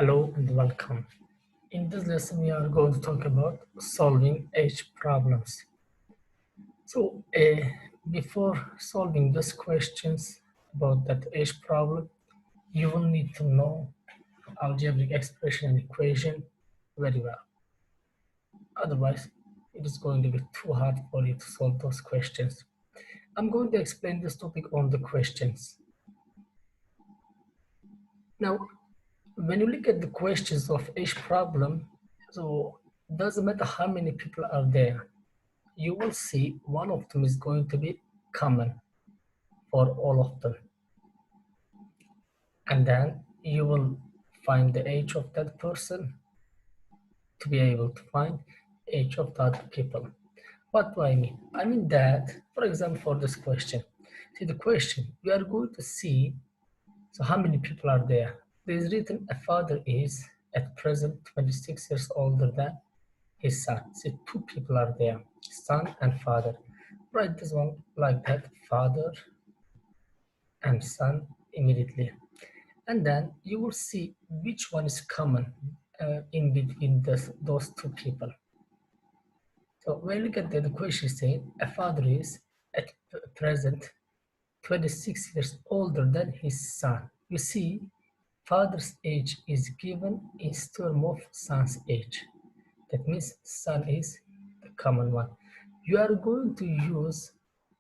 Hello and welcome. In this lesson, we are going to talk about solving age problems. So, before solving these questions about that age problem, you will need to know algebraic expression and equation very well. Otherwise, it is going to be too hard for you to solve those questions. I'm going to explain this topic on the questions. Now, when you look at the questions of age problem, so it doesn't matter how many people are there, you will see one of them is going to be common for all of them. And then you will find the age of that person to be able to find age of the other people. What do I mean? I mean that, for example, for this question, see the question, we are going to see, so how many people are there? There is written a father is at present 26 years older than his son. See, two people are there, son and father. Write this one like that, father and son immediately. And then you will see which one is common in between those two people. So when you look at the question saying a father is at present 26 years older than his son. You see, father's age is given in terms of son's age. That means son is the common one. You are going to use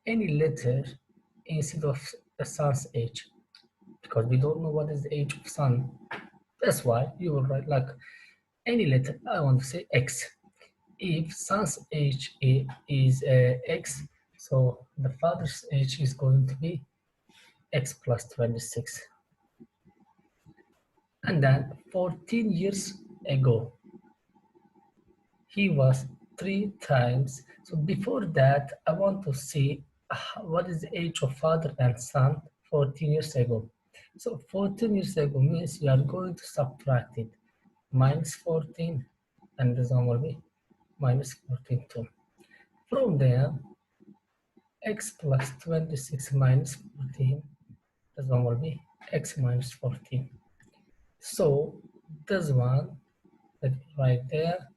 any letter instead of the son's age because we don't know what is the age of son. That's why you will write like any letter. I want to say X. If son's age is X, so the father's age is going to be X plus 26. And then 14 years ago, he was 3 times. So before that, I want to see what is the age of father and son 14 years ago. So 14 years ago means you are going to subtract it. Minus 14 and this one will be minus 14 too. From there, x plus 26 minus 14, this one will be x minus 14. So this one that right there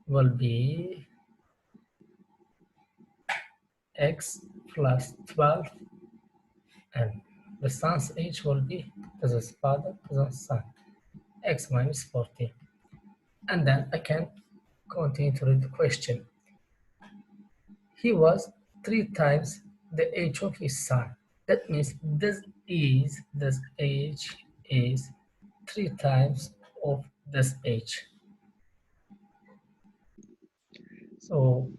will be x plus 12 and the son's age will be, this is father, this is son, x minus 14. And then I can continue to read the question. He was 3 times the age of his son. That means this age is 3 times of this age. So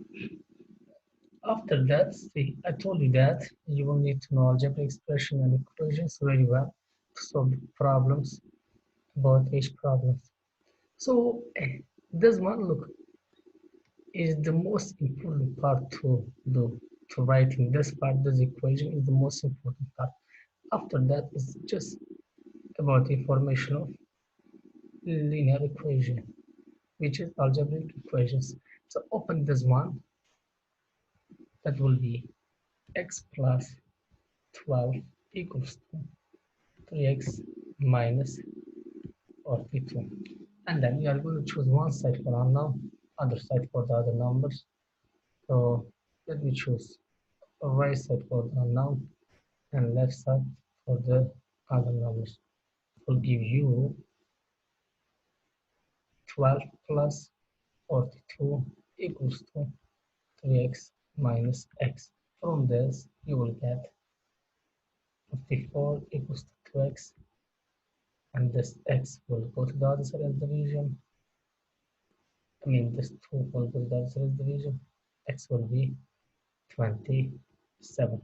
after that, see, I told you that you will need to know algebraic expression and equations very well to solve problems about age problems. So this one, look, is the most important part to do. To writing this part, this equation is the most important part. After that, it's just about information of linear equation, which is algebraic equations. So open this one, that will be x plus 12 equals to 3x minus 42. And then you are going to choose one side for unknown, other side for the other numbers. So let me choose right side for the unknown and left side for the other numbers. It will give you 12 plus 42 equals to 3x minus x. From this, you will get 54 equals to 2x, and this x will go to the other side of the division. I mean, this 2 will go to the other side of the division. X will be 27.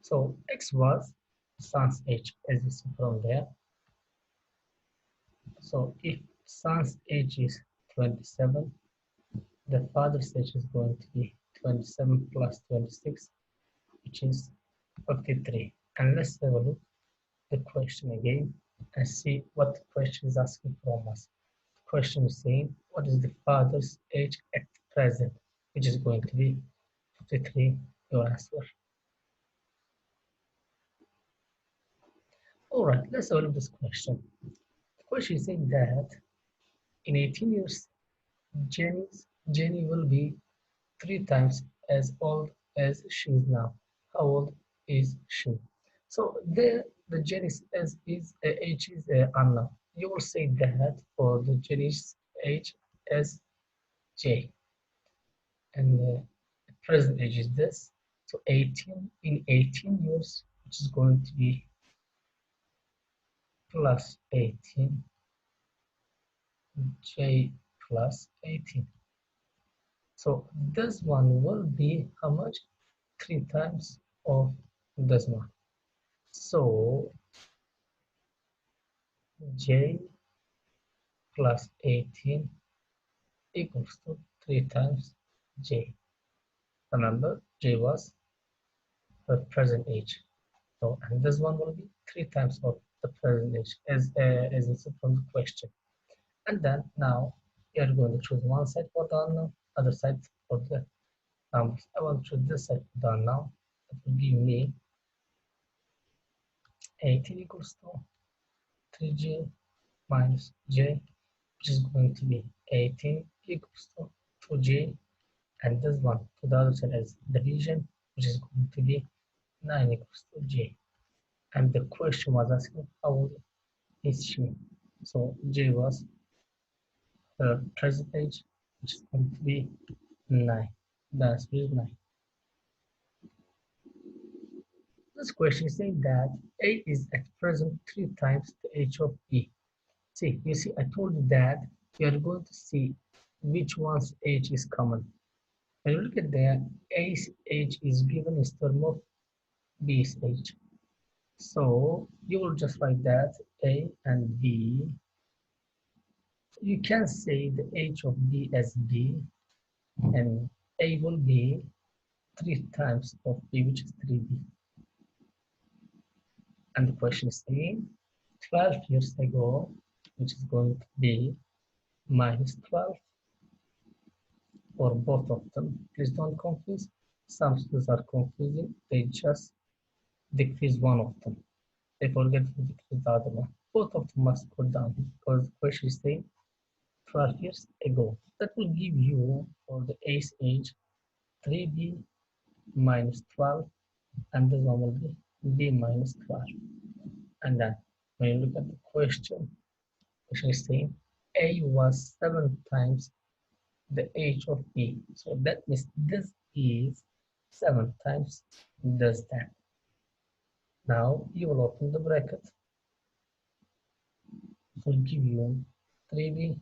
So x was son's age, as you see from there. So if son's age is 27, the father's age is going to be 27 plus 26, which is 53. And let's have a look at the question again and see what the question is asking from us. The question is saying, what is the father's age at present, which is going to be 53, your answer. All right, let's have a look at this question. Question is saying that in 18 years, Jenny will be three times as old as she is now. How old is she? So the Jenny's age is unknown. You will say that for the Jenny's age as J, and the present age is this. So 18 in 18 years, which is going to be plus 18, J plus 18. So this one will be how much? Three times of this one. So J plus 18 equals to 3 times J. Remember, J was the present age. So, and this one will be 3 times of the present age as it's from the question. And then now you are going to choose one side for the unknown, other side for the numbers. I want to choose this side for the unknown. That will give me 18 equals to 3J minus J, which is going to be 18 equals to 2J, and this one to the other side as division, which is going to be 9 equals to J. And the question was asking how old is she? So J was her present age, which is going to be 9. The answer is 9. This question is saying that A is at present 3 times the age of B. See, you see, I told you that we are going to see which one's age is common. When you look at the A's age is given in terms of B's age. So you will just write that A and B. You can say the age of B as B, and A will be 3 times of B, which is 3B. And the question is saying 12 years ago, which is going to be minus 12 for both of them. Please don't confuse. Some students are confusing. They just decrease one of them. They forget to decrease the other one. Both of them must go down because the question is saying 12 years ago. That will give you for the A's age 3B minus 12, and this one will be B minus 12. And then when you look at the question is saying A was 7 times the age of B. So that means this is 7 times this that. Now you will open the bracket. It will give you 3B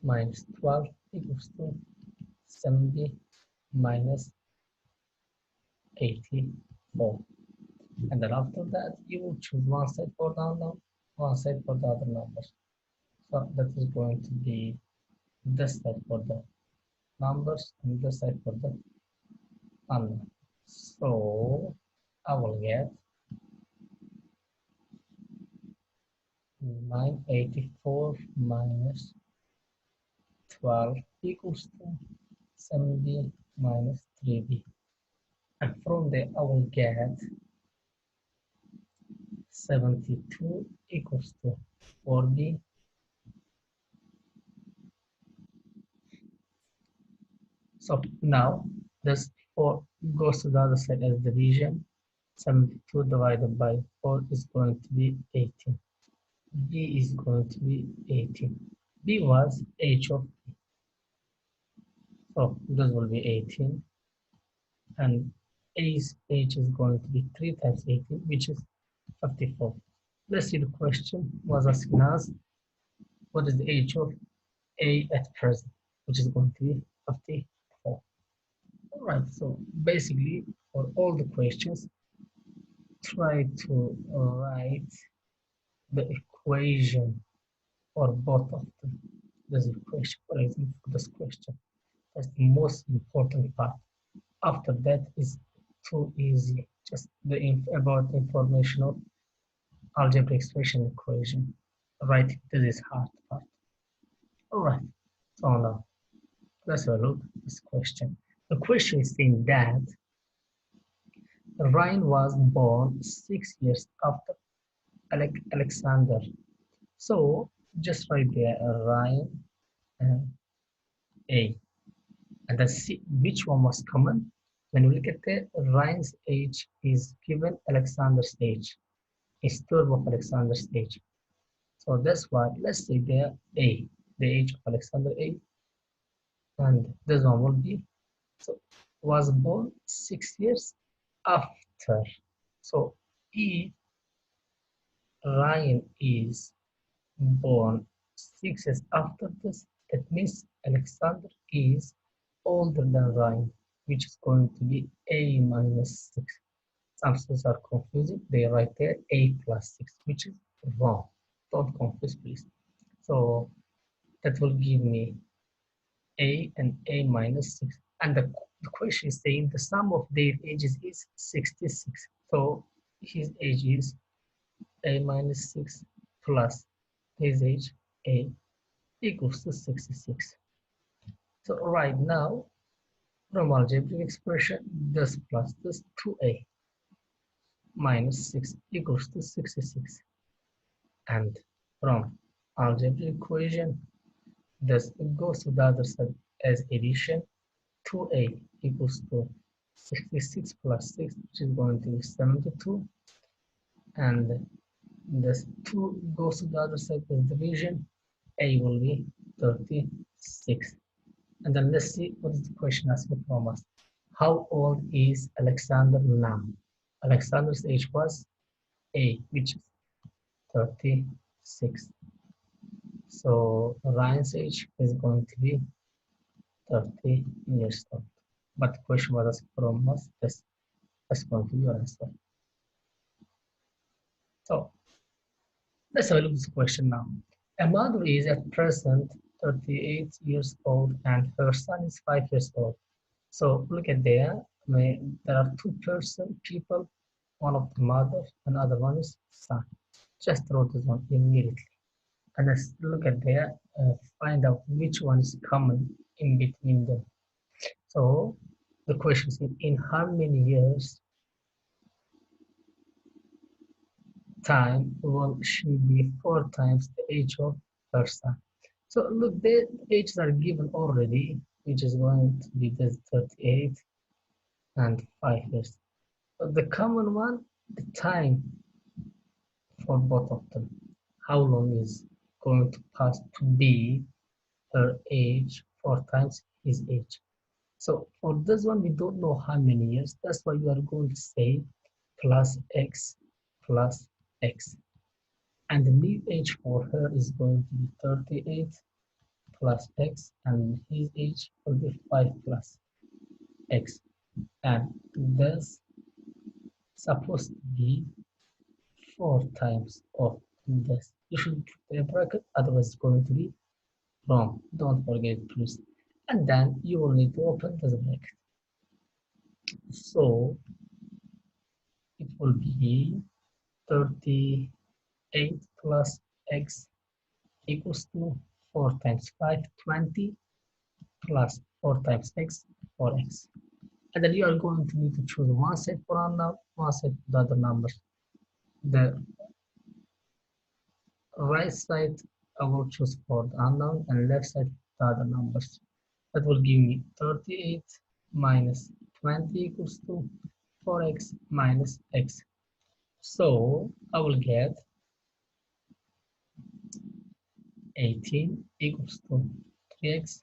minus 12 equals to 7B minus 84. And then after that, you will choose one side for the unknown, one side for the other numbers. So that is going to be this side for the numbers and this side for the unknown. So I will get 984 minus 12 equals to 7B minus 3B. And from there, I will get 72 equals to 4B. So now this 4 goes to the other side as division. 72 divided by 4 is going to be 18. B is going to be 18. B was age of B. So this will be 18. And A's age is going to be 3 times 18, which is 54. Let's see the question was asking us what is the age of A at present, which is going to be 54. All right, so basically for all the questions, try to write the equation for both of them. This equation, for example, for this question. That's the most important part. After that is too easy. Just about information of algebraic expression equation. Right, this is hard part. All right, so now let's have a look at this question. The question is saying that Ryan was born 6 years after Alexander. So just write there Ryan and A, and then see which one was common. When we look at the Ryan's age is given Alexander's age, is third of Alexander's age. So that's why let's say there A, the age of Alexander A, and this one will be so was born 6 years after. So if Ryan is born 6 years after this, that means Alexander is older than Ryan, which is going to be A minus 6. Some students are confusing. They write there A plus 6, which is wrong. Don't confuse, please. So that will give me A and A minus 6. And the question is saying the sum of their ages is 66. So his age is A minus 6 plus his age A equals to 66. So right now, from algebraic expression, this plus this 2A minus 6 equals to 66. And from algebraic equation, this goes to the other side as addition. 2A equals to 66 plus 6, which is going to be 72. And this 2 goes to the other side as division. A will be 36. And then let's see what is the question asking from us. How old is Alexander now? Alexander's age was A, which is 36. So Ryan's age is going to be 30 years old. But the question was asked from us, that's going to be your answer. So let's have a look at this question now. A mother is at present 38 years old and her son is 5 years old. So look at there, there are two people, one of the mother, another one is son. Just wrote this one immediately. And let's look at there, find out which one is common in between them. So the question is, in how many years time will she be 4 times the age of her son? So look, the ages are given already, which is going to be this 38 and 5 years. But the common one, the time for both of them. How long is going to pass to be her age 4 times his age? So for this one, we don't know how many years. That's why you are going to say plus x plus x. And the new age for her is going to be 38 plus x, and his age will be 5 plus x. And this supposed to be 4 times of this. You should put a bracket, otherwise it's going to be wrong. Don't forget, please. And then you will need to open this bracket. So it will be 38 plus x equals to 4 times 5, 20 plus 4 times x, 4x. And then you are going to need to choose one set for unknown, one set for the other numbers. The right side I will choose for the unknown and left side the other numbers. That will give me 38 minus 20 equals to 4x minus x. So I will get 18 equals to 3x,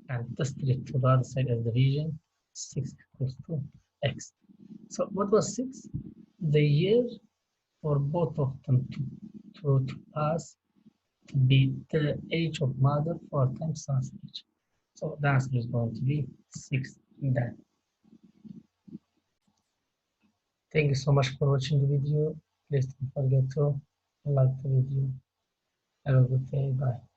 and this 3 to the other side as division, 6 equals to x. So what was 6? The year for both of them to pass to be the age of mother 4 times son's age. So the answer is going to be 6 in that. Thank you so much for watching the video. Please don't forget to like the video. Have a good day. Bye.